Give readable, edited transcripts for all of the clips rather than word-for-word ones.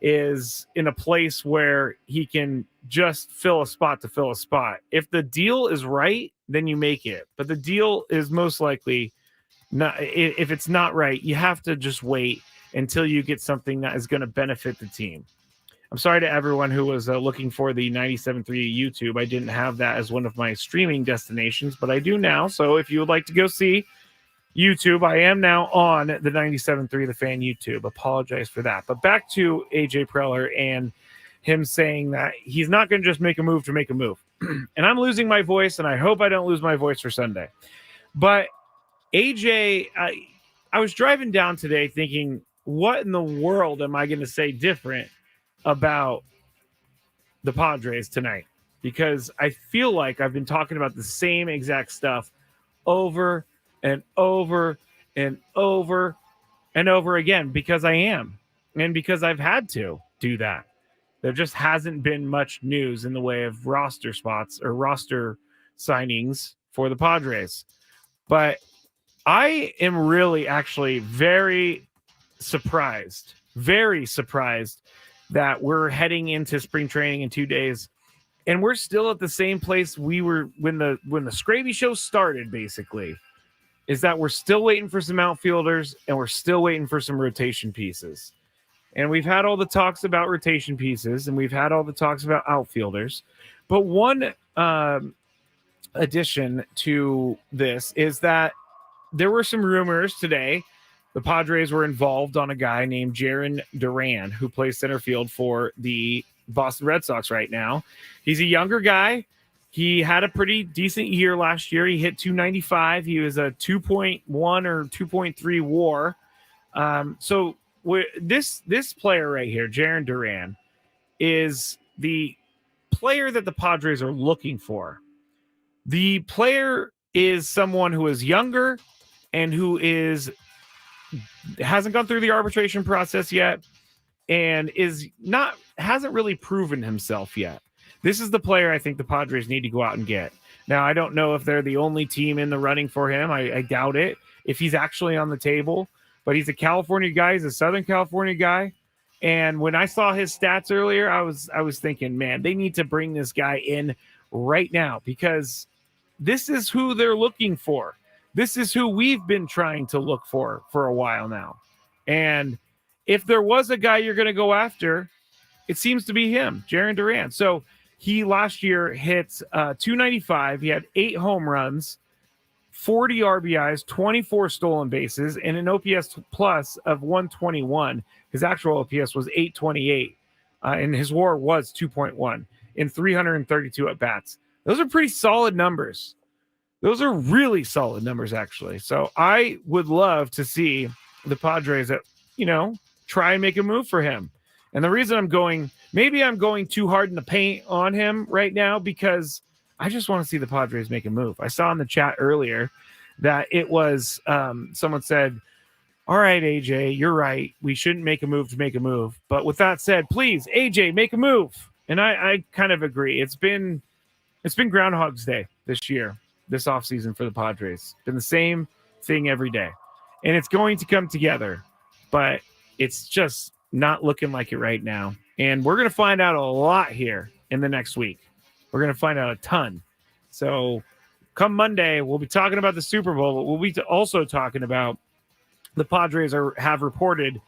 is in a place where he can just fill a spot to fill a spot. If the deal is right, then you make it. But the deal is most likely not. If it's not right, you have to just wait until you get something that is going to benefit the team. I'm sorry to everyone who was looking for the 97.3 YouTube. I didn't have that as one of my streaming destinations, but I do now. So if you would like to go see YouTube, I am now on the 97.3 The Fan YouTube. Apologize for that. But back to AJ Preller and him saying that he's not going to just make a move to make a move. And I'm losing my voice, and I hope I don't lose my voice for Sunday. But AJ, I was driving down today thinking, what in the world am I going to say different about the Padres tonight? Because I feel like I've been talking about the same exact stuff over and over and over and over again, because I am, and because I've had to do that. There just hasn't been much news in the way of roster spots or roster signings for the Padres. But I am really actually very surprised that we're heading into spring training in 2 days, and we're still at the same place we were when the Skraby show started, basically. Is that we're still waiting for some outfielders, and we're still waiting for some rotation pieces. And we've had all the talks about rotation pieces, and we've had all the talks about outfielders. But one addition to this is that there were some rumors today. The Padres were involved on a guy named Jarren Duran, who plays center field for the Boston Red Sox right now. He's a younger guy. He had a pretty decent year last year. He hit 295. He was a 2.1 or 2.3 WAR. So this player right here, Jarren Duran, is the player that the Padres are looking for. The player is someone who is younger and who hasn't gone through the arbitration process yet and hasn't really proven himself yet. This is the player I think the Padres need to go out and get. Now, I don't know if they're the only team in the running for him. I doubt it, if he's actually on the table. But he's a California guy. He's a Southern California guy. And when I saw his stats earlier, I was thinking, man, they need to bring this guy in right now, because this is who they're looking for. This is who we've been trying to look for a while now. And if there was a guy you're going to go after, it seems to be him, Jarren Duran. So he last year hit 295. He had 8 home runs, 40 RBIs, 24 stolen bases, and an OPS plus of 121. His actual OPS was 828, and his WAR was 2.1 in 332 at-bats. Those are pretty solid numbers. Those are really solid numbers, actually. So I would love to see the Padres try and make a move for him. And the reason maybe I'm going too hard in the paint on him right now, because I just want to see the Padres make a move. I saw in the chat earlier that it was someone said, all right, AJ, you're right. We shouldn't make a move to make a move. But with that said, please, AJ, make a move. And I kind of agree. It's been Groundhog's Day this year, this offseason for the Padres. It's been the same thing every day. And it's going to come together. But it's just not looking like it right now. And we're going to find out a lot here in the next week. We're going to find out a ton. So come Monday, we'll be talking about the Super Bowl, but we'll be also talking about the Padres have reported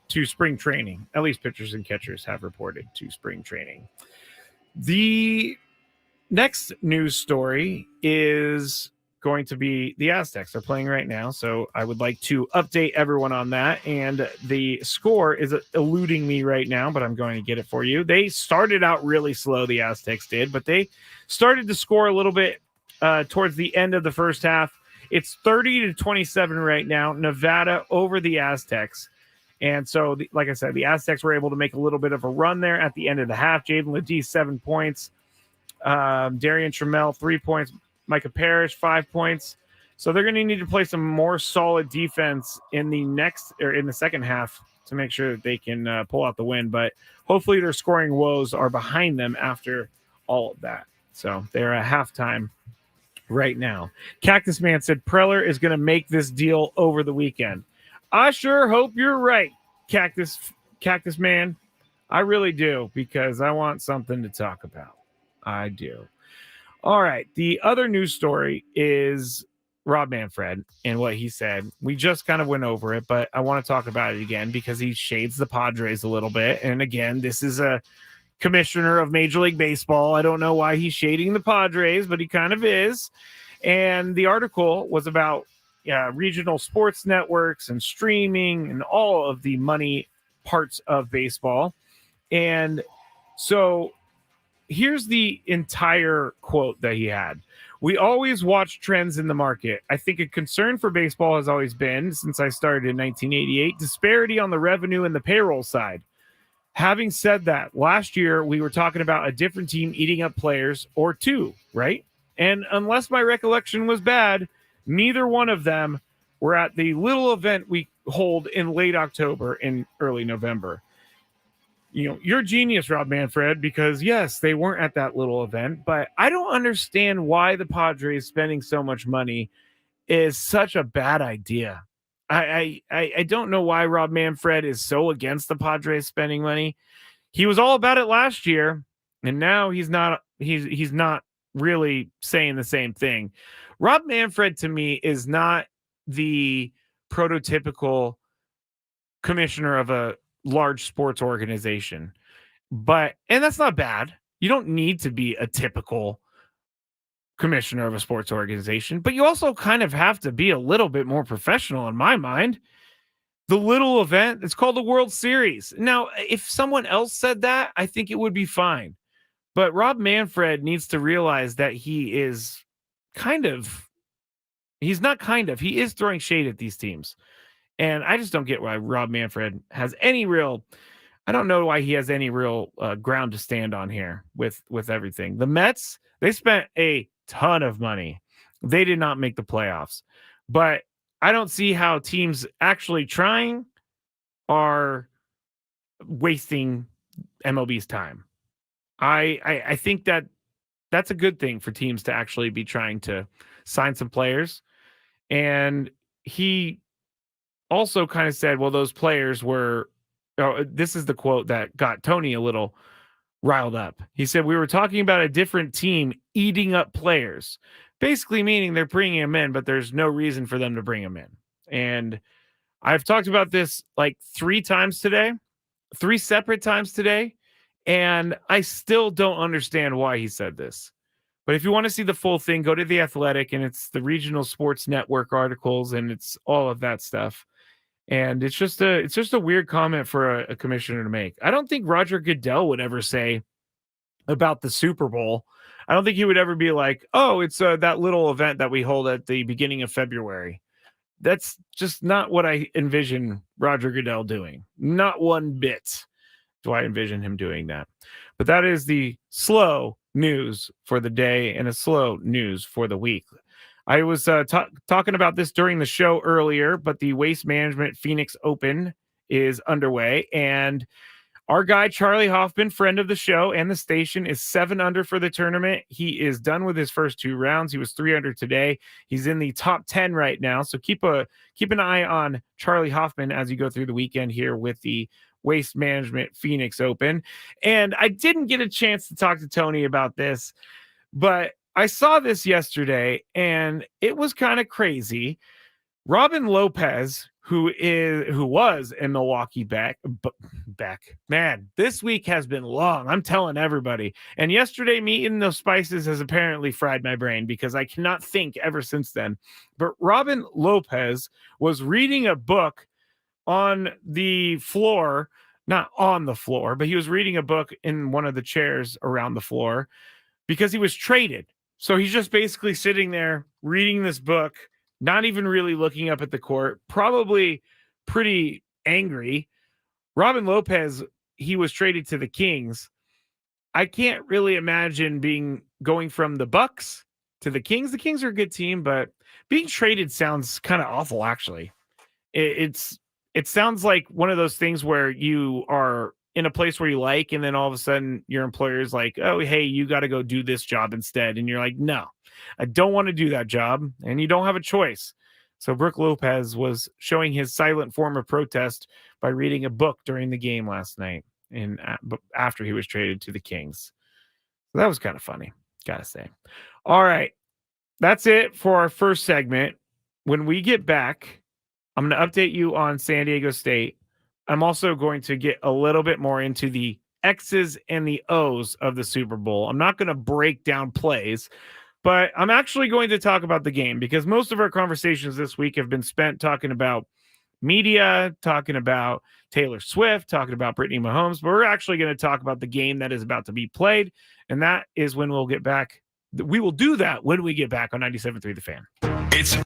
to spring training. At least pitchers and catchers have reported to spring training. The next news story is going to be the Aztecs. They're playing right now, so I would like to update everyone on that. And the score is eluding me right now, but I'm going to get it for you. They started out really slow, the Aztecs did, but they started to score a little bit towards the end of the first half. It's 30-27 right now. Nevada over the Aztecs. And so, like I said, the Aztecs were able to make a little bit of a run there at the end of the half. Jaden Ledee, 7 points. Darian Trammell, 3 points. Micah Parrish, 5 points. So they're going to need to play some more solid defense in the second half to make sure that they can pull out the win. But hopefully their scoring woes are behind them after all of that. So they're at halftime right now. Cactus Man said Preller is going to make this deal over the weekend. I sure hope you're right, Cactus Man. I really do, because I want something to talk about. I do. All right. The other news story is Rob Manfred and what he said. We just kind of went over it, but I want to talk about it again because he shades the Padres a little bit. And again, this is a commissioner of Major League Baseball. I don't know why he's shading the Padres, but he kind of is. And the article was about regional sports networks and streaming and all of the money parts of baseball. And so here's the entire quote that he had. We always watch trends in the market. I think a concern for baseball has always been, since I started in 1988, disparity on the revenue and the payroll side. Having said that, last year we were talking about a different team eating up players or two, right? And unless my recollection was bad, neither one of them were at the little event we hold in late October and early November. You're a genius, Rob Manfred, because yes, they weren't at that little event, but I don't understand why the Padres spending so much money is such a bad idea. I don't know why Rob Manfred is so against the Padres spending money. He was all about it last year, and now he's not really saying the same thing. Rob Manfred to me is not the prototypical commissioner of a large sports organization. And that's not bad. You don't need to be a typical commissioner of a sports organization, but you also kind of have to be a little bit more professional in my mind. The little event, it's called the World Series. Now, if someone else said that, I think it would be fine. But Rob Manfred needs to realize that he is he is throwing shade at these teams. And I just don't get why Rob Manfred has any real, I don't know why he has any real ground to stand on here with everything. The Mets, they spent a ton of money. They did not make the playoffs. But I don't see how teams actually trying are wasting MLB's time. I think that that's a good thing for teams to actually be trying to sign some players. And he also kind of said, well, those players were, this is the quote that got Tony a little riled up. He said, we were talking about a different team eating up players, basically meaning they're bringing them in, but there's no reason for them to bring them in. And I've talked about this like 3 separate times today, and I still don't understand why he said this. But if you want to see the full thing, go to The Athletic, and it's the regional sports network articles, and it's all of that stuff. And it's just a weird comment for a commissioner to make. I don't think Roger Goodell would ever say about the Super Bowl. I don't think he would ever be like, oh, it's that little event that we hold at the beginning of February. That's just not what I envision Roger Goodell doing. Not one bit do I envision him doing that. But that is the slow news for the day and a slow news for the week. I was talking about this during the show earlier, but the Waste Management Phoenix Open is underway, and our guy, Charlie Hoffman, friend of the show and the station, is 7 under for the tournament. He is done with his first 2 rounds. He was 3 under today. He's in the top 10 right now. So keep an eye on Charlie Hoffman as you go through the weekend here with the Waste Management Phoenix Open. And I didn't get a chance to talk to Tony about this, but I saw this yesterday and it was kind of crazy. Robin Lopez, who was a Milwaukee back. Man, this week has been long. I'm telling everybody. And yesterday, me eating those spices has apparently fried my brain because I cannot think ever since then. But Robin Lopez was reading a book on the floor, not on the floor, but he was reading a book in one of the chairs around the floor because he was traded. So he's just basically sitting there reading this book, not even really looking up at the court, probably pretty angry. Robin Lopez, he was traded to the Kings. I can't really imagine going from the Bucks to the Kings. The Kings are a good team, but being traded sounds kind of awful, actually. It sounds like one of those things where you are in a place where you like, and then all of a sudden your employer is like, oh, hey, you got to go do this job instead. And you're like, no, I don't want to do that job. And you don't have a choice. So Brook Lopez was showing his silent form of protest by reading a book during the game last night. after he was traded to the Kings. So that was kind of funny, gotta say. All right, that's it for our first segment. When we get back, I'm going to update you on San Diego State. I'm also going to get a little bit more into the X's and the O's of the Super Bowl. I'm not going to break down plays, but I'm actually going to talk about the game because most of our conversations this week have been spent talking about media, talking about Taylor Swift, talking about Brittany Mahomes, but we're actually going to talk about the game that is about to be played. And that is when we'll get back. We will do that when we get back on 97.3 The Fan. It's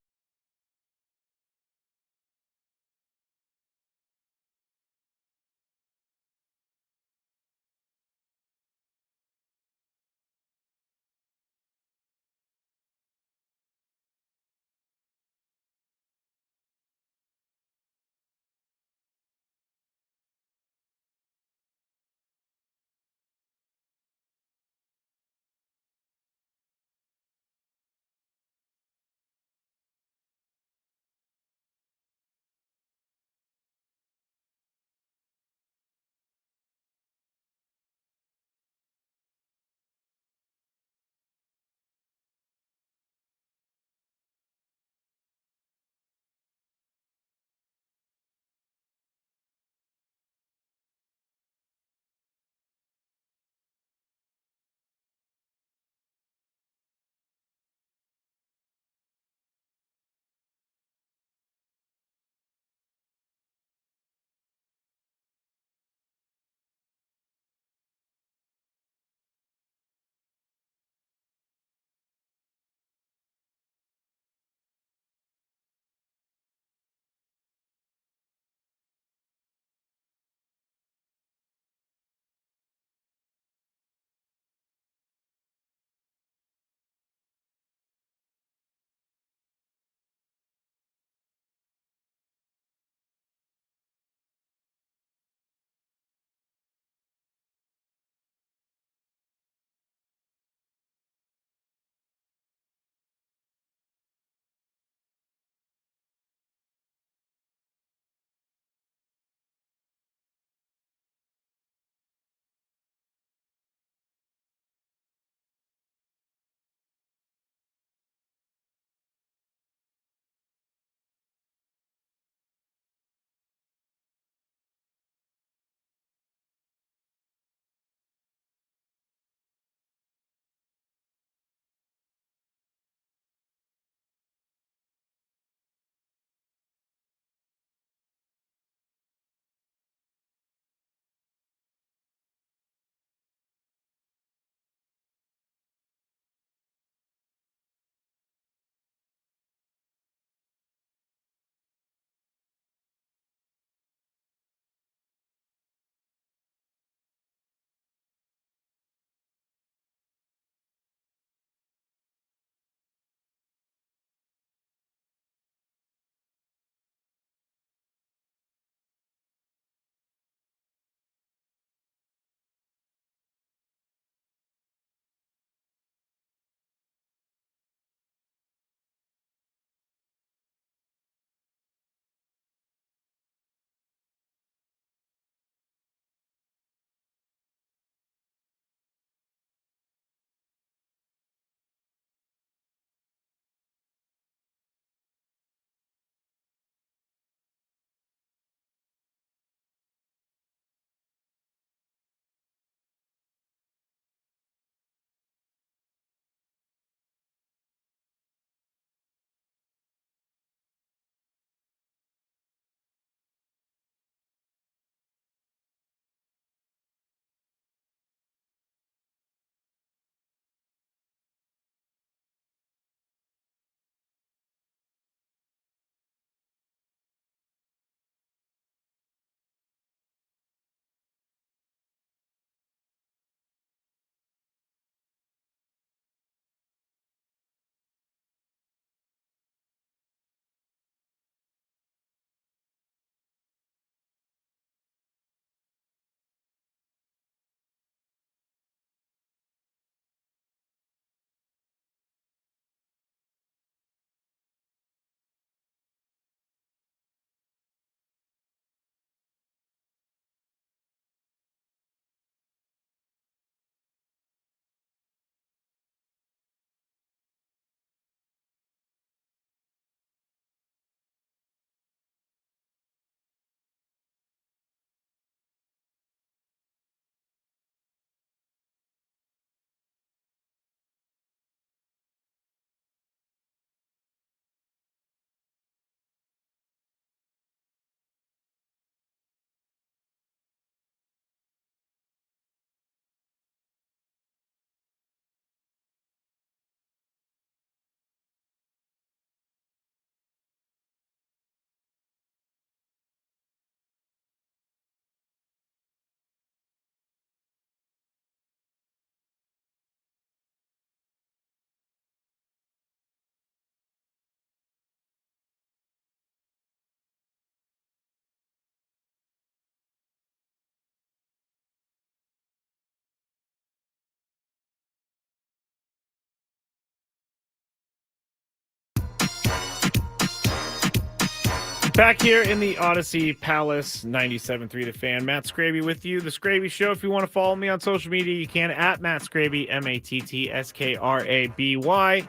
Back here in the Odyssey Palace, 97.3 The Fan. Matt Skraby with you. The Skraby Show. If you want to follow me on social media, you can at Matt Skraby, MattsKraby.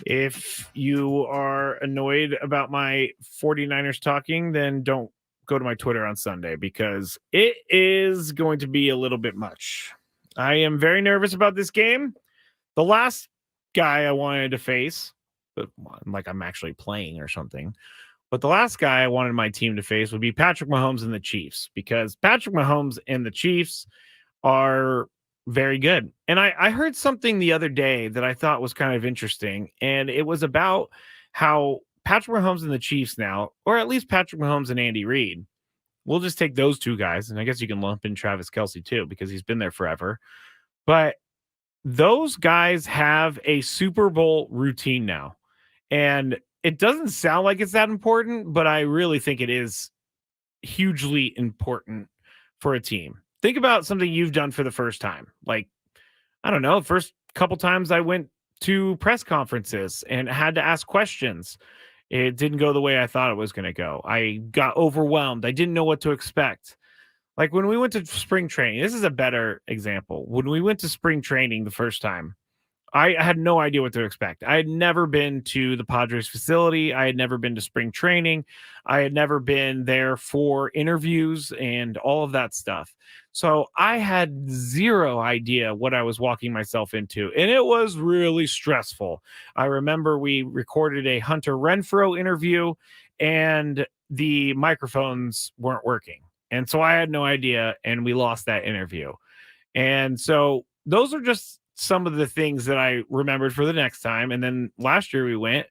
If you are annoyed about my 49ers talking, then don't go to my Twitter on Sunday because it is going to be a little bit much. I am very nervous about this game. The last guy I wanted to face, like I'm actually playing or something, but the last guy I wanted my team to face would be Patrick Mahomes and the Chiefs, because Patrick Mahomes and the Chiefs are very good. And I heard something the other day that I thought was kind of interesting, and it was about how Patrick Mahomes and the Chiefs now, or at least Patrick Mahomes and Andy Reid, we'll just take those two guys, and I guess you can lump in Travis Kelce too because he's been there forever. But those guys have a Super Bowl routine now. And it doesn't sound like it's that important, but I really think it is hugely important for a team. Think about something you've done for the first time. Like, I don't know, first couple times I went to press conferences and had to ask questions. It didn't go the way I thought it was going to go. I got overwhelmed. I didn't know what to expect. Like when we went to spring training, this is a better example. When we went to spring training the first time, I had no idea what to expect. I had never been to the Padres facility. I had never been to spring training. I had never been there for interviews and all of that stuff. So I had zero idea what I was walking myself into. And it was really stressful. I remember we recorded a Hunter Renfrow interview and the microphones weren't working. And so I had no idea, and we lost that interview. And so those are just some of the things that I remembered for the next time. And then last year we went,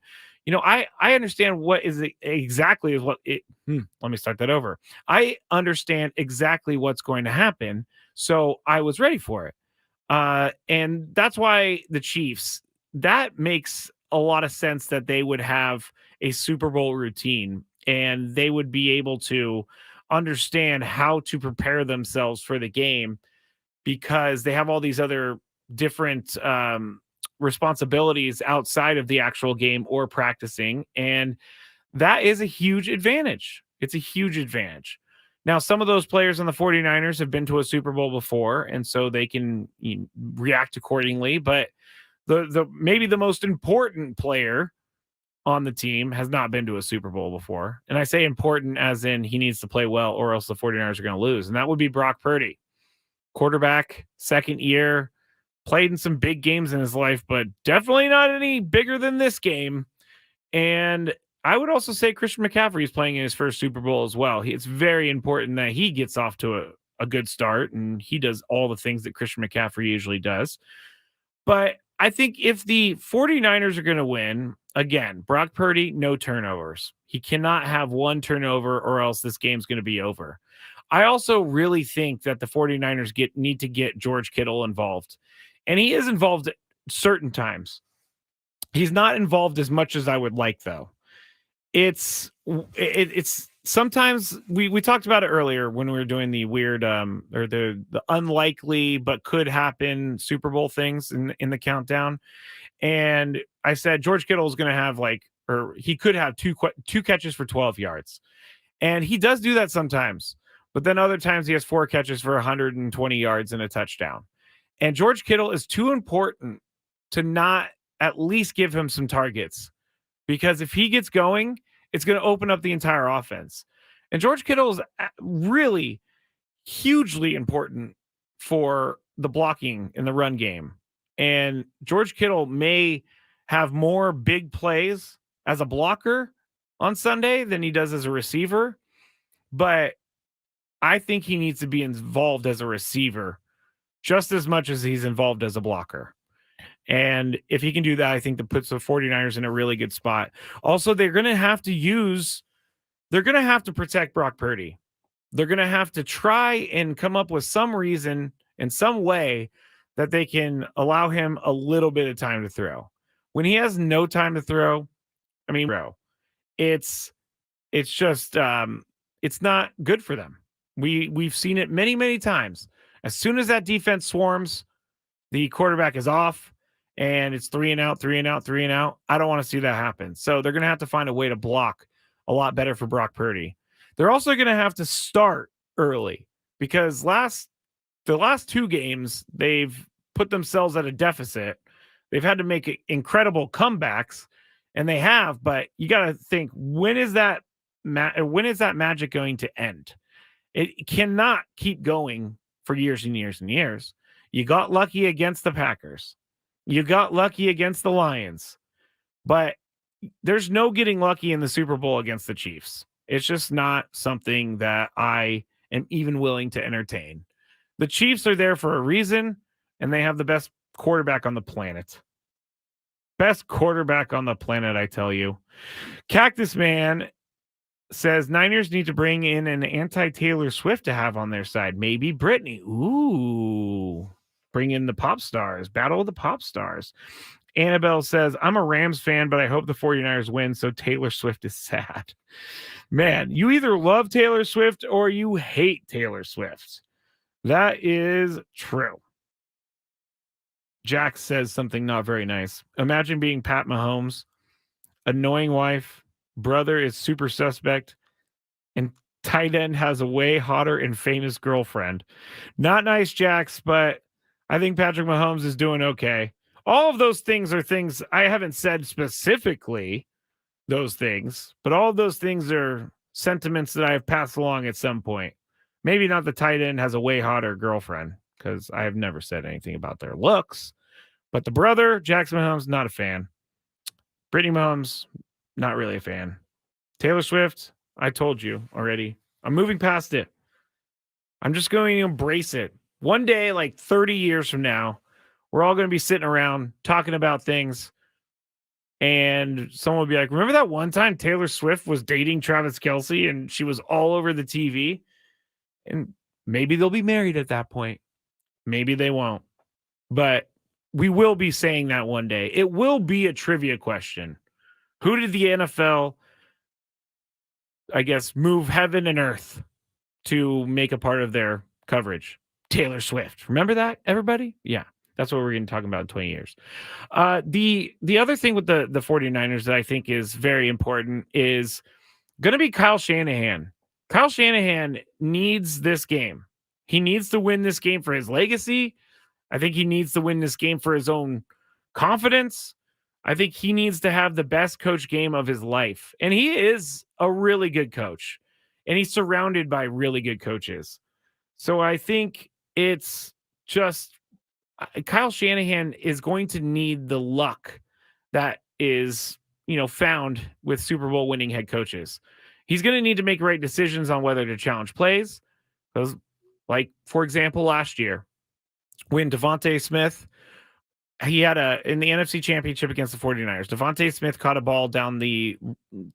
I understand what is exactly is what it, let me start that over. I understand exactly what's going to happen. So I was ready for it. And that's why the Chiefs, that makes a lot of sense that they would have a Super Bowl routine and they would be able to understand how to prepare themselves for the game because they have all these other different responsibilities outside of the actual game or practicing. And that is a huge advantage. It's a huge advantage. Now, some of those players on the 49ers have been to a Super Bowl before, and so they can react accordingly. But the maybe the most important player on the team has not been to a Super Bowl before. And I say important as in he needs to play well or else the 49ers are going to lose. And that would be Brock Purdy. Quarterback, second year, played in some big games in his life, but definitely not any bigger than this game. And I would also say Christian McCaffrey is playing in his first Super Bowl as well. It's very important that he gets off to a good start, and he does all the things that Christian McCaffrey usually does. But I think if the 49ers are going to win, again, Brock Purdy, no turnovers. He cannot have one turnover or else this game's going to be over. I also really think that the 49ers need to get George Kittle involved. And he is involved at certain times. He's not involved as much as I would like, though. It's sometimes we talked about it earlier when we were doing the weird or the unlikely but could happen Super Bowl things in the countdown. And I said George Kittle is going to have he could have two catches for 12 yards. And he does do that sometimes. But then other times he has 4 catches for 120 yards and a touchdown. And George Kittle is too important to not at least give him some targets. Because if he gets going, it's going to open up the entire offense. And George Kittle is really hugely important for the blocking in the run game. And George Kittle may have more big plays as a blocker on Sunday than he does as a receiver. But I think he needs to be involved as a receiver just as much as he's involved as a blocker. And if he can do that, I think that puts the 49ers in a really good spot. Also, they're going to have to protect Brock Purdy. They're going to have to try and come up with some reason in some way that they can allow him a little bit of time to throw. When he has no time to throw, it's just it's not good for them. We've seen it many, many times. As soon as that defense swarms, the quarterback is off and it's 3 and out, 3 and out, 3 and out. I don't want to see that happen. So they're going to have to find a way to block a lot better for Brock Purdy. They're also going to have to start early because the last 2 games they've put themselves at a deficit. They've had to make incredible comebacks, and they have. But you got to think, when is that magic going to end? It cannot keep going for years and years and years. You got lucky against the Packers. You got lucky against the Lions. But there's no getting lucky in the Super Bowl against the Chiefs. It's just not something that I am even willing to entertain. The Chiefs are there for a reason, and they have the best quarterback on the planet. Best quarterback on the planet, I tell you. Cactus Man says Niners need to bring in an anti-Taylor Swift to have on their side. Maybe Britney. Ooh. Bring in the pop stars. Battle of the pop stars. Annabelle says, I'm a Rams fan, but I hope the 49ers win, so Taylor Swift is sad. Man, you either love Taylor Swift or you hate Taylor Swift. That is true. Jack says something not very nice. Imagine being Pat Mahomes, annoying wife, brother is super suspect, and tight end has a way hotter and famous girlfriend. Not nice, Jax, but I think Patrick Mahomes is doing okay. All of those things are things I haven't said specifically, those things, but all of those things are sentiments that I have passed along at some point. Maybe not the tight end has a way hotter girlfriend, because I have never said anything about their looks. But the brother, Jackson Mahomes, not a fan. Brittany Mahomes, not really a fan. Taylor Swift, I told you already. I'm moving past it. I'm just going to embrace it. One day, like 30 years from now, we're all going to be sitting around talking about things, and someone will be like, remember that one time Taylor Swift was dating Travis Kelce and she was all over the TV? And maybe they'll be married at that point. Maybe they won't. But we will be saying that one day. It will be a trivia question. Who did the NFL, I guess, move heaven and earth to make a part of their coverage? Taylor Swift. Remember that, everybody? Yeah. That's what we're going to talk about in 20 years. The other thing with the 49ers that I think is very important is going to be Kyle Shanahan. Kyle Shanahan needs this game. He needs to win this game for his legacy. I think he needs to win this game for his own confidence. I think he needs to have the best coach game of his life. And he is a really good coach. And he's surrounded by really good coaches. So I think it's just Kyle Shanahan is going to need the luck that is, found with Super Bowl winning head coaches. He's going to need to make right decisions on whether to challenge plays. Because, like, for example, last year, when Devontae Smith, he had in the NFC Championship against the 49ers, Devontae Smith caught a ball down the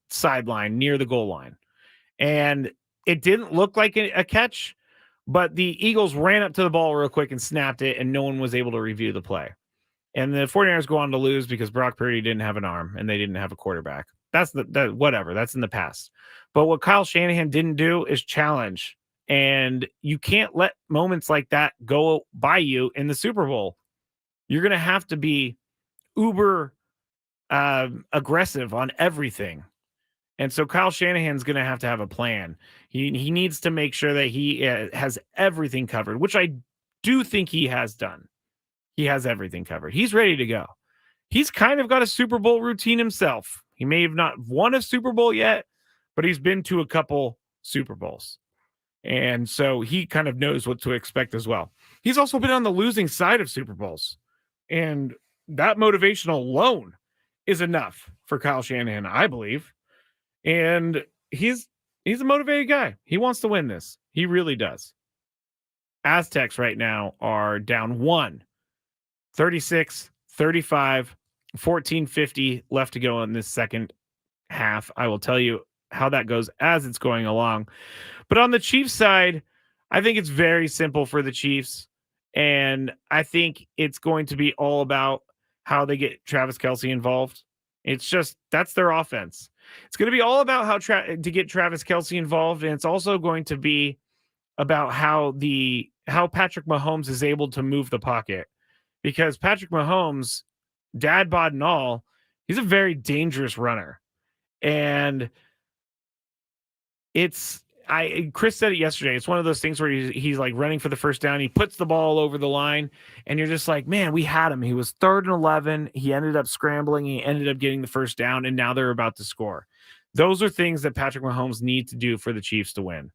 sideline near the goal line. And it didn't look like a catch, but the Eagles ran up to the ball real quick and snapped it, and no one was able to review the play. And the 49ers go on to lose because Brock Purdy didn't have an arm and they didn't have a quarterback. That's whatever. That's in the past. But what Kyle Shanahan didn't do is challenge. And you can't let moments like that go by you in the Super Bowl. You're going to have to be uber aggressive on everything. And so Kyle Shanahan's going to have a plan. He needs to make sure that he has everything covered, which I do think he has done. He has everything covered. He's ready to go. He's kind of got a Super Bowl routine himself. He may have not won a Super Bowl yet, but he's been to a couple Super Bowls. And so he kind of knows what to expect as well. He's also been on the losing side of Super Bowls. And that motivation alone is enough for Kyle Shanahan, I believe. And he's a motivated guy. He wants to win this. He really does. Aztecs right now are down 1, 36, 35, 14:50 left to go in this second half. I will tell you how that goes as it's going along. But on the Chiefs side, I think it's very simple for the Chiefs. And I think it's going to be all about how they get Travis Kelce involved. It's just, that's their offense. It's going to be all about how to get Travis Kelce involved. And it's also going to be about how Patrick Mahomes is able to move the pocket. Because Patrick Mahomes, dad bod and all, he's a very dangerous runner. And Chris said it yesterday. It's one of those things where he's like running for the first down. He puts the ball over the line, and you're just like, man, we had him. He was 3rd and 11. He ended up scrambling. He ended up getting the first down, and now they're about to score. Those are things that Patrick Mahomes needs to do for the Chiefs to win.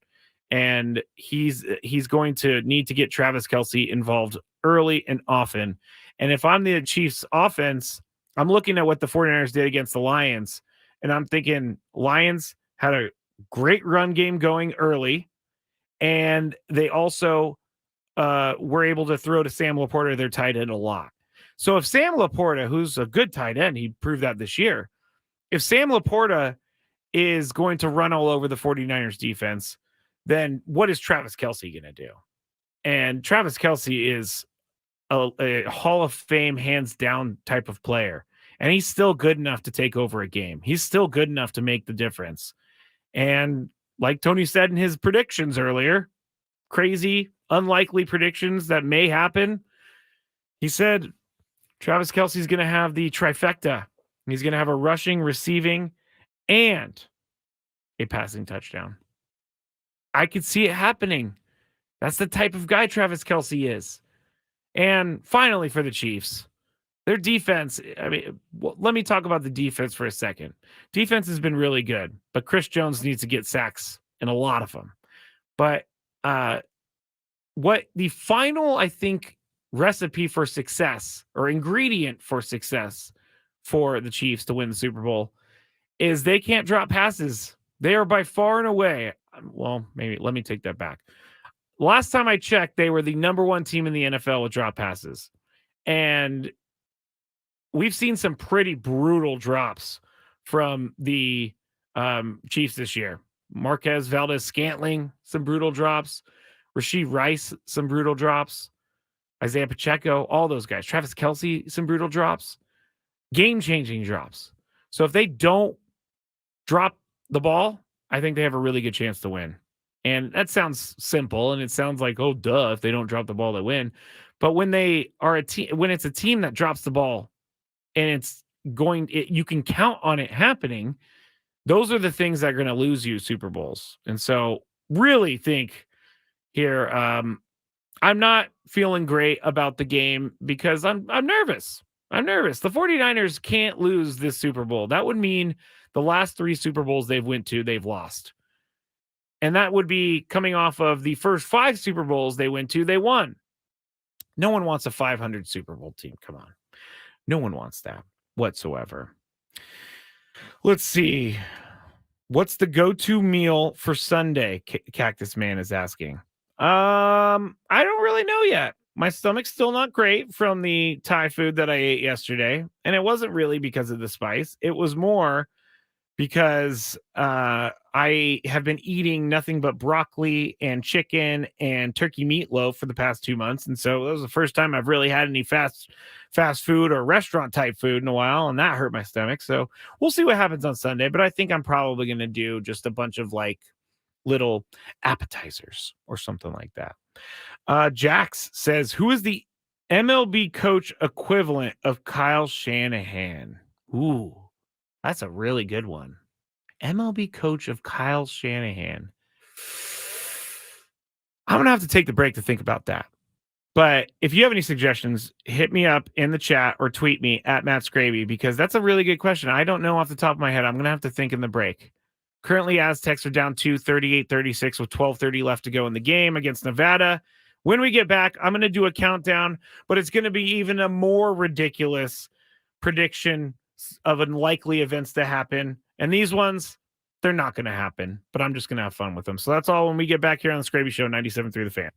And he's going to need to get Travis Kelce involved early and often. And if I'm the Chiefs offense, I'm looking at what the 49ers did against the Lions, and I'm thinking Lions had a great run game going early, and they also were able to throw to Sam Laporta, their tight end, a lot. So if Sam Laporta, who's a good tight end, he proved that this year, if Sam Laporta is going to run all over the 49ers defense, then what is Travis Kelce going to do? And Travis Kelce is a Hall of Fame, hands down type of player. And he's still good enough to take over a game. He's still good enough to make the difference. And like Tony said in his predictions earlier, crazy, unlikely predictions that may happen. He said Travis Kelce's going to have the trifecta. He's going to have a rushing, receiving, and a passing touchdown. I could see it happening. That's the type of guy Travis Kelce is. And finally, for the Chiefs, their defense, let me talk about the defense for a second. Defense has been really good, but Chris Jones needs to get sacks, and a lot of them. But what the final, I think, recipe for success or ingredient for success for the Chiefs to win the Super Bowl is they can't drop passes. They are by far and away. Well, maybe let me take that back. Last time I checked, they were the number 1 team in the NFL with drop passes. And we've seen some pretty brutal drops from the Chiefs this year. Marquez Valdez-Scantling, some brutal drops. Rashee Rice, some brutal drops. Isaiah Pacheco, all those guys. Travis Kelce, some brutal drops. Game-changing drops. So if they don't drop the ball, I think they have a really good chance to win. And that sounds simple, and it sounds like, oh, duh, if they don't drop the ball, they win. But when they are when it's a team that drops the ball and it's you can count on it happening, those are the things that are going to lose you Super Bowls. And so really think here, I'm not feeling great about the game because I'm nervous. I'm nervous. The 49ers can't lose this Super Bowl. That would mean the last 3 Super Bowls they've lost. And that would be coming off of the first 5 Super Bowls they went to, they won. No one wants a 500 Super Bowl team. Come on. No one wants that whatsoever. Let's see. What's the go-to meal for Sunday? Cactus Man is asking. I don't really know yet. My stomach's still not great from the Thai food that I ate yesterday. And it wasn't really because of the spice. It was more because I have been eating nothing but broccoli and chicken and turkey meatloaf for the past 2 months. And so it was the first time I've really had any fast food or restaurant type food in a while. And that hurt my stomach. So we'll see what happens on Sunday. But I think I'm probably going to do just a bunch of like little appetizers or something like that. Jax says, who is the MLB coach equivalent of Kyle Shanahan? Ooh, that's a really good one. MLB coach of Kyle Shanahan. I'm going to have to take the break to think about that. But if you have any suggestions, hit me up in the chat or tweet me at Matt Skraby, because that's a really good question. I don't know off the top of my head. I'm going to have to think in the break. Currently, Aztecs are down 38-36 with 12:30 left to go in the game against Nevada. When we get back, I'm going to do a countdown, but it's going to be even a more ridiculous prediction of unlikely events to happen. And these ones, they're not going to happen, but I'm just going to have fun with them. So that's all when we get back here on the Skraby Show, 97.3 The Fan.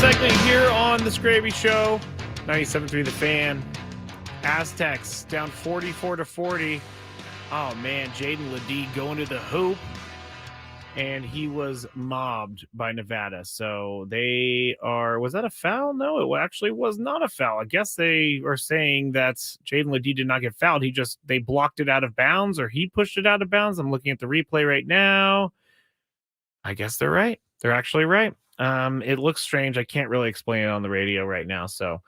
segment here on the Skraby Show, 97.3 The Fan. Aztecs down 44-40. Oh man, Jaden Ledee going to the hoop, and he was mobbed by Nevada. So they are. Was that a foul? No, it actually was not a foul. I guess they are saying that Jaden Ledee did not get fouled. They blocked it out of bounds, or he pushed it out of bounds. I'm looking at the replay right now. I guess they're right. They're actually right. It looks strange. I can't really explain it on the radio right now. So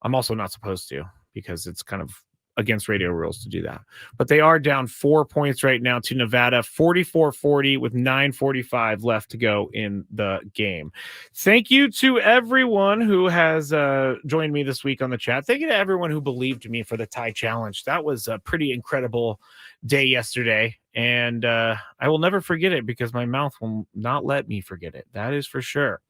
I'm also not supposed to, because it's kind of against radio rules to do that. But they are down 4 points right now to Nevada, 44-40 with 9:45 left to go in the game. Thank you to everyone who has joined me this week on the chat. Thank you to everyone who believed me for the tie challenge. That was a pretty incredible day yesterday, and I will never forget it, because my mouth will not let me forget it. That is for sure.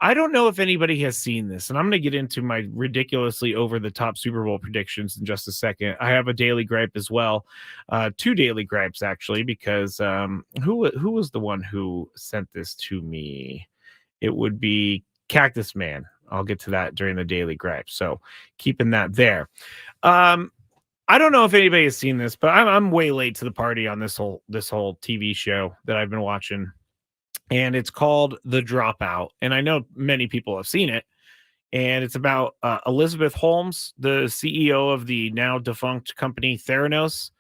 I don't know if anybody has seen this, and I'm going to get into my ridiculously over-the-top Super Bowl predictions in just a second. I have a daily gripe as well, 2 daily gripes actually, because who was the one who sent this to me? It would be Cactus Man. I'll get to that during the daily gripe, so keeping that there. I don't know if anybody has seen this, but I'm way late to the party on this whole TV show that I've been watching. And it's called The Dropout. And I know many people have seen it. And it's about Elizabeth Holmes, the CEO of the now defunct company Theranos.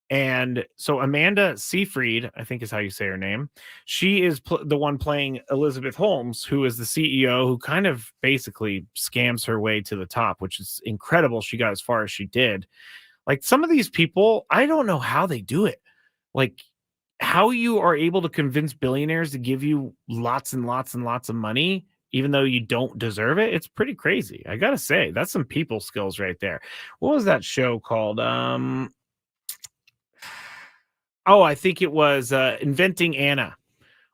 And so Amanda Seyfried, I think is how you say her name, she is the one playing Elizabeth Holmes, who is the CEO who kind of basically scams her way to the top, which is incredible. She got as far as she did. Like, some of these people, I don't know how they do it. Like, how you are able to convince billionaires to give you lots and lots and lots of money, even though you don't deserve it. It's pretty crazy. I got to say, that's some people skills right there. What was that show called? I think it was Inventing Anna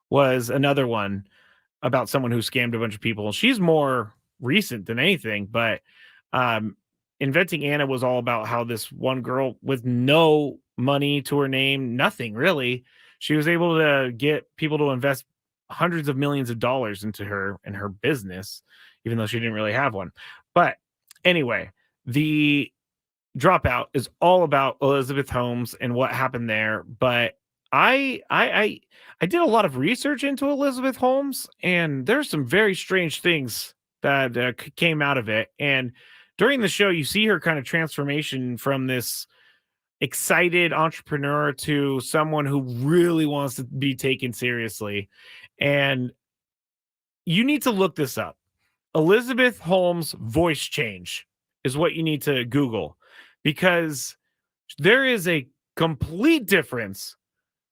was another one about someone who scammed a bunch of people. She's more recent than anything, but Inventing Anna was all about how this one girl with no money to her name, nothing really, she was able to get people to invest hundreds of millions of dollars into her and her business, even though she didn't really have one. But anyway, The Dropout is all about Elizabeth Holmes and what happened there. But I did a lot of research into Elizabeth Holmes, and there's some very strange things that came out of it. And during the show, you see her kind of transformation from this excited entrepreneur to someone who really wants to be taken seriously. And you need to look this up. Elizabeth Holmes voice change is what you need to Google, because there is a complete difference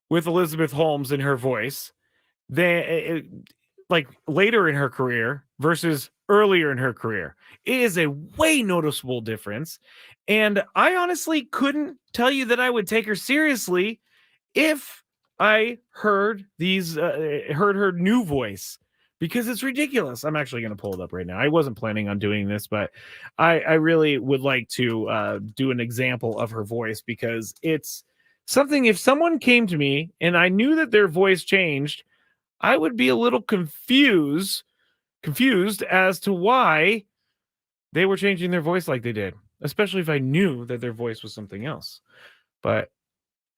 with Elizabeth Holmes in her voice like later in her career versus earlier in her career. It is a way noticeable difference. And I honestly couldn't tell you that I would take her seriously if I heard her new voice, because it's ridiculous. I'm actually going to pull it up right now. I wasn't planning on doing this, but I really would like to do an example of her voice, because it's something, if someone came to me and I knew that their voice changed, I would be a little confused as to why they were changing their voice like they did, especially if I knew that their voice was something else. But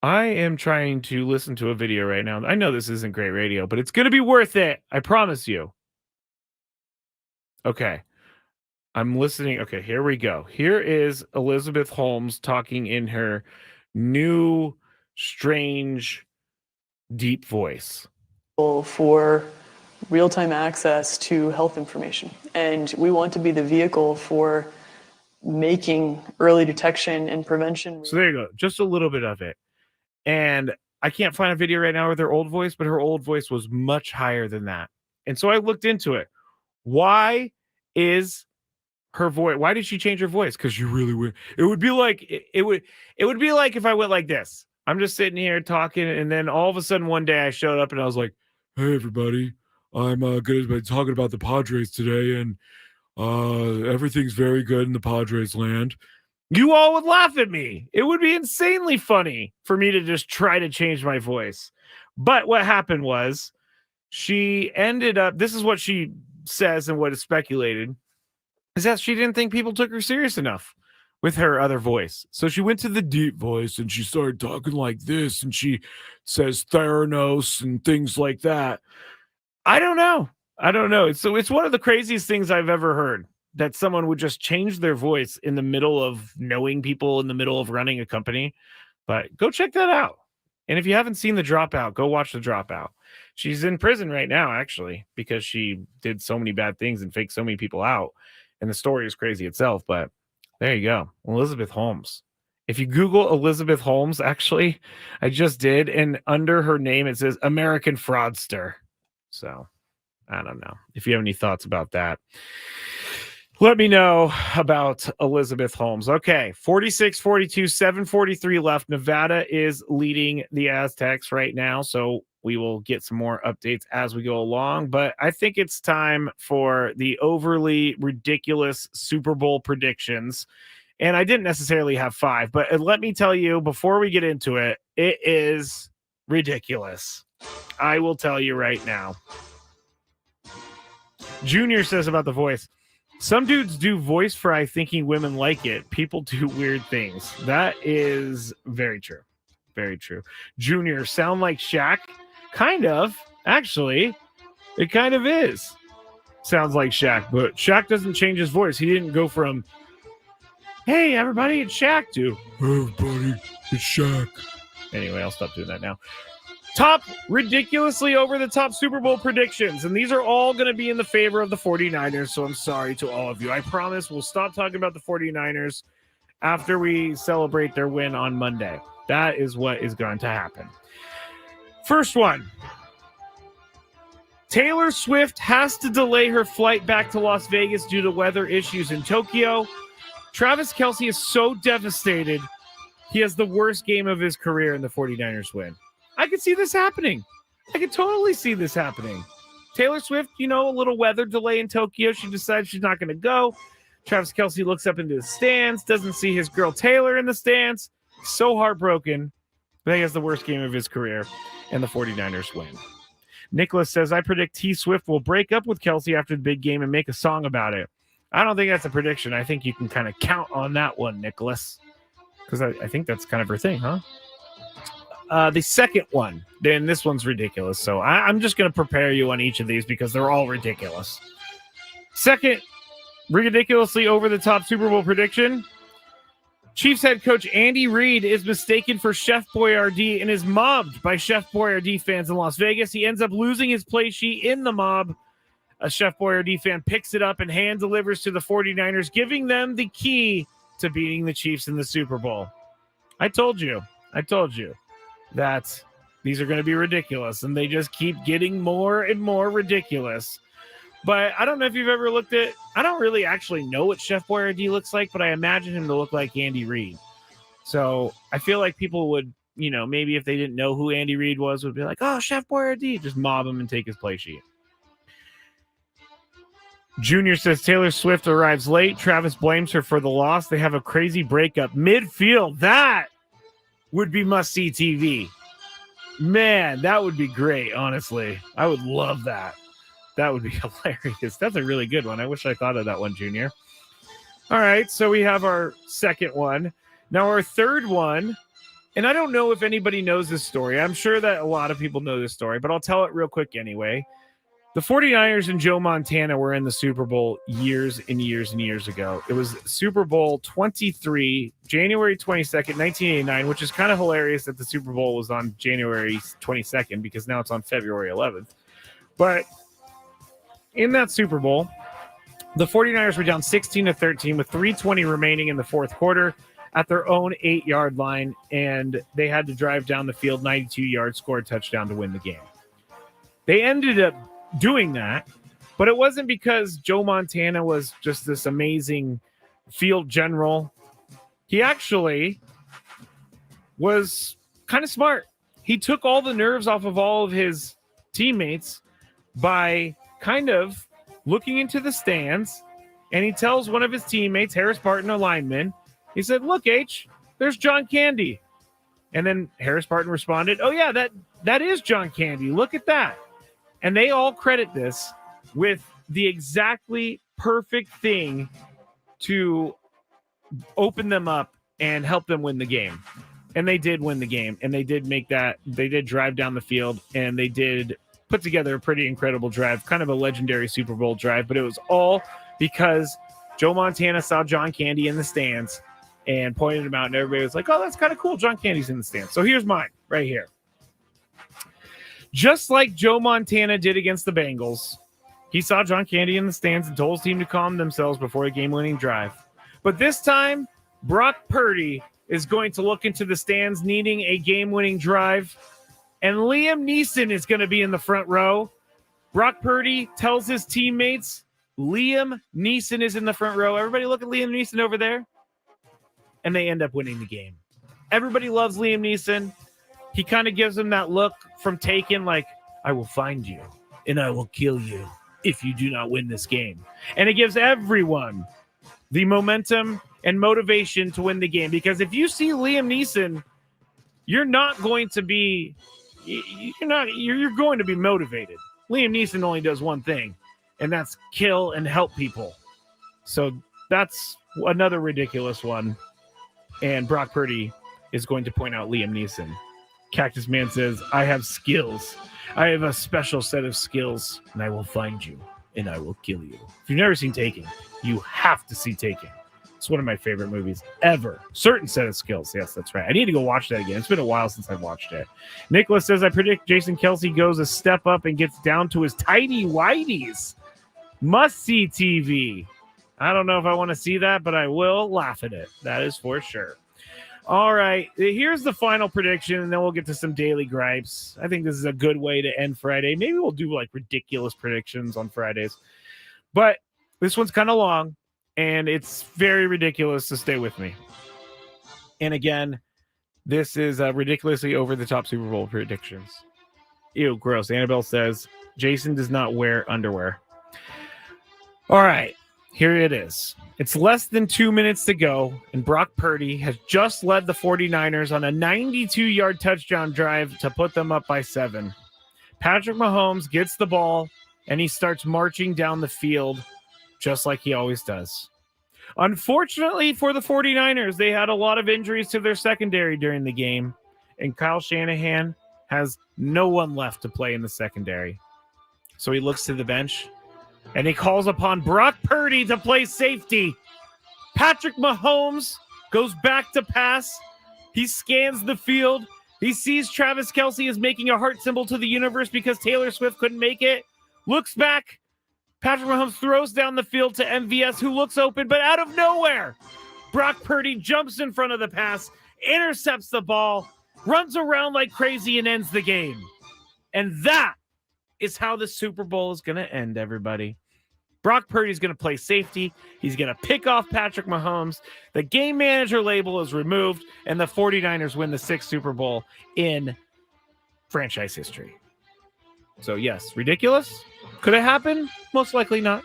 I am trying to listen to a video right now. I know this isn't great radio, but it's going to be worth it. I promise you. Okay. I'm listening. Okay, here we go. Here is Elizabeth Holmes talking in her new, strange, deep voice. For real-time access to health information. And we want to be the vehicle for making early detection and prevention. So there you go. Just a little bit of it. And I can't find a video right now with her old voice, but her old voice was much higher than that. And so I looked into it. Why is her voice? Why did she change her voice? Because you really would. It would be like it would be like if I went like this. I'm just sitting here talking, and then all of a sudden one day I showed up and I was like, "Hey everybody, I'm going to be talking about the Padres today, and everything's very good in the Padres land." You all would laugh at me. It would be insanely funny for me to just try to change my voice. But what happened was, she ended up, this is what she says and what is speculated, is that she didn't think people took her serious enough with her other voice. So she went to the deep voice and she started talking like this, and she says Theranos and things like that. I don't know. So it's one of the craziest things I've ever heard, that someone would just change their voice in the middle of knowing people, in the middle of running a company. But go check that out. And if you haven't seen The Dropout, go watch The Dropout. She's in prison right now, actually, because she did so many bad things and faked so many people out. And the story is crazy itself. But there you go. Elizabeth Holmes. If you Google Elizabeth Holmes, actually, I just did. And under her name, it says American Fraudster. So I don't know. If you have any thoughts about that, let me know about Elizabeth Holmes. Okay, 46-42, 7:43 left. Nevada is leading the Aztecs right now, so we will get some more updates as we go along. But I think it's time for the overly ridiculous Super Bowl predictions. And I didn't necessarily have 5, but let me tell you, before we get into it, it is ridiculous. I will tell you right now. Junior says about the voice, some dudes do voice fry thinking women like it. People do weird things. That is very true. Very true. Junior, sound like Shaq? Kind of. Actually, it kind of is. Sounds like Shaq, but Shaq doesn't change his voice. He didn't go from, hey, everybody, it's Shaq, to, hey, everybody, it's Shaq. Anyway, I'll stop doing that now. Top ridiculously over the top Super Bowl predictions. And these are all going to be in the favor of the 49ers. So I'm sorry to all of you. I promise we'll stop talking about the 49ers after we celebrate their win on Monday. That is what is going to happen. First one. Taylor Swift has to delay her flight back to Las Vegas due to weather issues in Tokyo. Travis Kelce is so devastated. He has the worst game of his career in the 49ers win. I could see this happening. I could totally see this happening. Taylor Swift, a little weather delay in Tokyo. She decides she's not going to go. Travis Kelce looks up into the stands, doesn't see his girl Taylor in the stands. So heartbroken. But he has the worst game of his career, and the 49ers win. Nicholas says, I predict T Swift will break up with Kelce after the big game and make a song about it. I don't think that's a prediction. I think you can kind of count on that one, Nicholas. Because I think that's kind of her thing, huh? The second one, then this one's ridiculous. So I'm just going to prepare you on each of these because they're all ridiculous. Second, ridiculously over-the-top Super Bowl prediction. Chiefs head coach Andy Reid is mistaken for Chef Boyardee and is mobbed by Chef Boyardee fans in Las Vegas. He ends up losing his play sheet in the mob. A Chef Boyardee fan picks it up and hand delivers to the 49ers, giving them the key to beating the Chiefs in the Super Bowl. I told you that these are going to be ridiculous, and they just keep getting more and more ridiculous. But I don't know if you've ever looked at, I don't really actually know what Chef Boyardee looks like, but I imagine him to look like Andy Reid. So I feel like people would, maybe if they didn't know who Andy Reid was, would be like, oh, Chef Boyardee, just mob him and take his play sheet. Junior says Taylor Swift arrives late. Travis blames her for the loss. They have a crazy breakup midfield. That would be must-see TV. Man, that would be great, honestly. I would love that. That would be hilarious. That's a really good one. I wish I thought of that one, Junior. All right, so we have our second one. Now our third one, and I don't know if anybody knows this story. I'm sure that a lot of people know this story, but I'll tell it real quick anyway. The 49ers and Joe Montana were in the Super Bowl years and years and years ago. It was Super Bowl 23, January 22nd, 1989, which is kind of hilarious that the Super Bowl was on January 22nd because now it's on February 11th. But in that Super Bowl, the 49ers were down 16-13 with 3:20 remaining in the fourth quarter at their own 8-yard line, and they had to drive down the field 92 yards, score a touchdown to win the game. They ended up doing that, but it wasn't because Joe Montana was just this amazing field general. He actually was kind of smart. He took all the nerves off of all of his teammates by kind of looking into the stands, and he tells one of his teammates, Harris Barton, a lineman, he said, look, H, there's John Candy. And then Harris Barton responded, oh yeah, that is John Candy. Look at that. And they all credit this with the exactly perfect thing to open them up and help them win the game. And they did win the game. And they did make that. They did drive down the field. And they did put together a pretty incredible drive. Kind of a legendary Super Bowl drive. But it was all because Joe Montana saw John Candy in the stands and pointed him out. And everybody was like, oh, that's kind of cool. John Candy's in the stands. So here's mine right here. Just like Joe Montana did against the Bengals, he saw John Candy in the stands and told his team to calm themselves before a game-winning drive. But this time, Brock Purdy is going to look into the stands needing a game-winning drive, and Liam Neeson is going to be in the front row. Brock Purdy tells his teammates, Liam Neeson is in the front row. Everybody look at Liam Neeson over there. And they end up winning the game. Everybody loves Liam Neeson. He kind of gives him that look from Taken, like, I will find you and I will kill you if you do not win this game. And it gives everyone the momentum and motivation to win the game. Because if you see Liam Neeson, you're not going to be, you're going to be motivated. Liam Neeson only does one thing, and that's kill and help people. So that's another ridiculous one. And Brock Purdy is going to point out Liam Neeson. Cactus Man says, I have skills. I have a special set of skills, and I will find you, and I will kill you. If you've never seen Taken, you have to see Taken. It's one of my favorite movies ever. Certain set of skills. Yes, that's right. I need to go watch that again. It's been a while since I've watched it. Nicholas says, I predict Jason Kelce goes a step up and gets down to his tidy whities. Must-see TV. I don't know if I want to see that, but I will laugh at it. That is for sure. All right, here's the final prediction, and then we'll get to some daily gripes. I think this is a good way to end Friday. Maybe we'll do like ridiculous predictions on Fridays. But this one's kind of long, and it's very ridiculous, so stay with me. And again, this is ridiculously over-the-top Super Bowl predictions. Ew, gross. Annabelle says, Jason does not wear underwear. All right. Here it is. It's less than 2 minutes to go, and Brock Purdy has just led the 49ers on a 92-yard touchdown drive to put them up by 7. Patrick Mahomes gets the ball, and he starts marching down the field just like he always does. Unfortunately for the 49ers, they had a lot of injuries to their secondary during the game, and Kyle Shanahan has no one left to play in the secondary. So he looks to the bench, and he calls upon Brock Purdy to play safety. Patrick Mahomes goes back to pass. He scans the field. He sees Travis Kelce is making a heart symbol to the universe because Taylor Swift couldn't make it. Looks back. Patrick Mahomes throws down the field to MVS, who looks open, but out of nowhere, Brock Purdy jumps in front of the pass, intercepts the ball, runs around like crazy, and ends the game. And that is how the Super Bowl is going to end, everybody. Brock Purdy is going to play safety. He's going to pick off Patrick Mahomes. The game manager label is removed, and the 49ers win the 6th Super Bowl in franchise history. So, yes, ridiculous. Could it happen? Most likely not.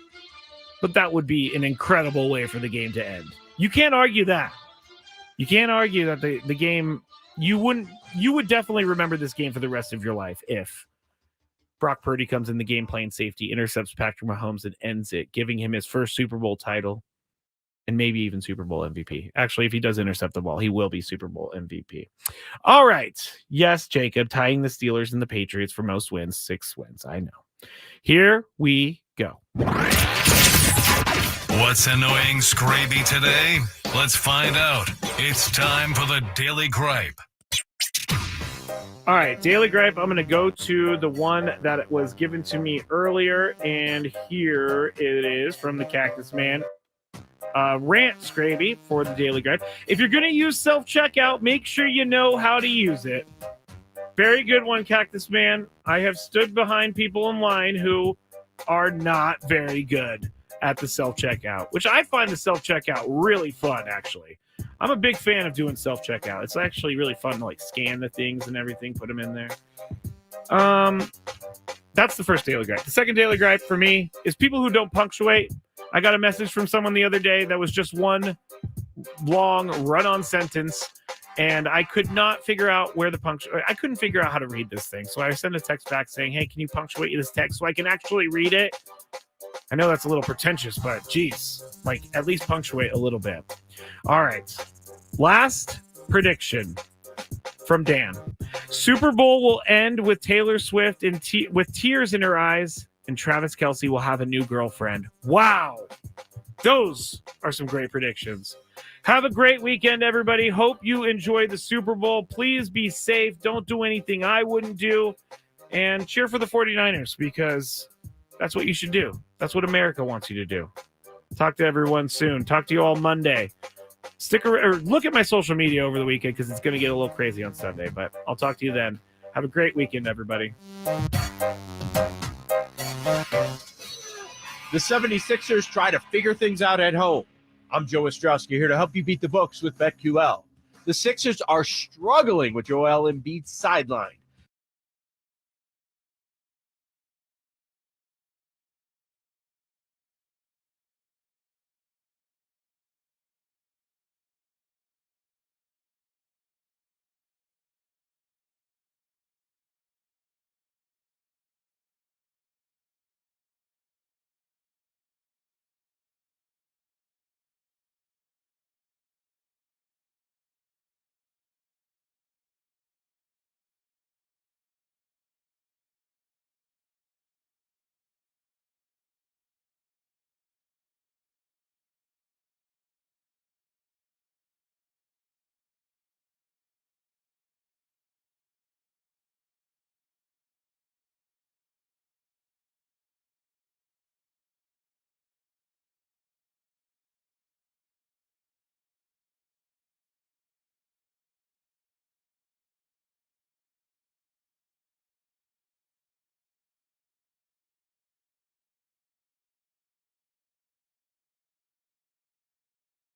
But that would be an incredible way for the game to end. You can't argue that. You can't argue that the game, you would definitely remember this game for the rest of your life if Brock Purdy comes in the game playing safety, intercepts Patrick Mahomes, and ends it, giving him his first Super Bowl title and maybe even Super Bowl MVP. Actually, if he does intercept the ball, he will be Super Bowl MVP. All right. Yes, Jacob, tying the Steelers and the Patriots for most wins, 6 wins. I know. Here we go. What's annoying Skraby today? Let's find out. It's time for the Daily Gripe. All right, Daily Gripe. I'm going to go to the one that was given to me earlier, and here it is from the Cactus Man. Rant, Skraby, for the Daily Gripe. If you're going to use self-checkout, make sure you know how to use it. Very good one, Cactus Man. I have stood behind people in line who are not very good at the self-checkout, which I find the self-checkout really fun, actually. I'm a big fan of doing self-checkout. It's actually really fun to like scan the things and everything, put them in there. That's the first Daily Gripe. The second Daily Gripe for me is people who don't punctuate. I got a message from someone the other day that was just one long run-on sentence, And I could not figure out where I couldn't figure out how to read this thing. So I sent a text back saying, hey, can you punctuate this text so I can actually read it? I know that's a little pretentious, but geez, like at least punctuate a little bit. All right. Last prediction from Dan. Super Bowl will end with Taylor Swift with tears in her eyes, and Travis Kelce will have a new girlfriend. Wow. Those are some great predictions. Have a great weekend, everybody. Hope you enjoyed the Super Bowl. Please be safe. Don't do anything I wouldn't do. And cheer for the 49ers, because that's what you should do. That's what America wants you to do. Talk to everyone soon. Talk to you all Monday. Stick around, or look at my social media over the weekend, because it's going to get a little crazy on Sunday. But I'll talk to you then. Have a great weekend, everybody. The 76ers try to figure things out at home. I'm Joe Ostrowski, here to help you beat the books with BetQL. The Sixers are struggling with Joel Embiid's sideline.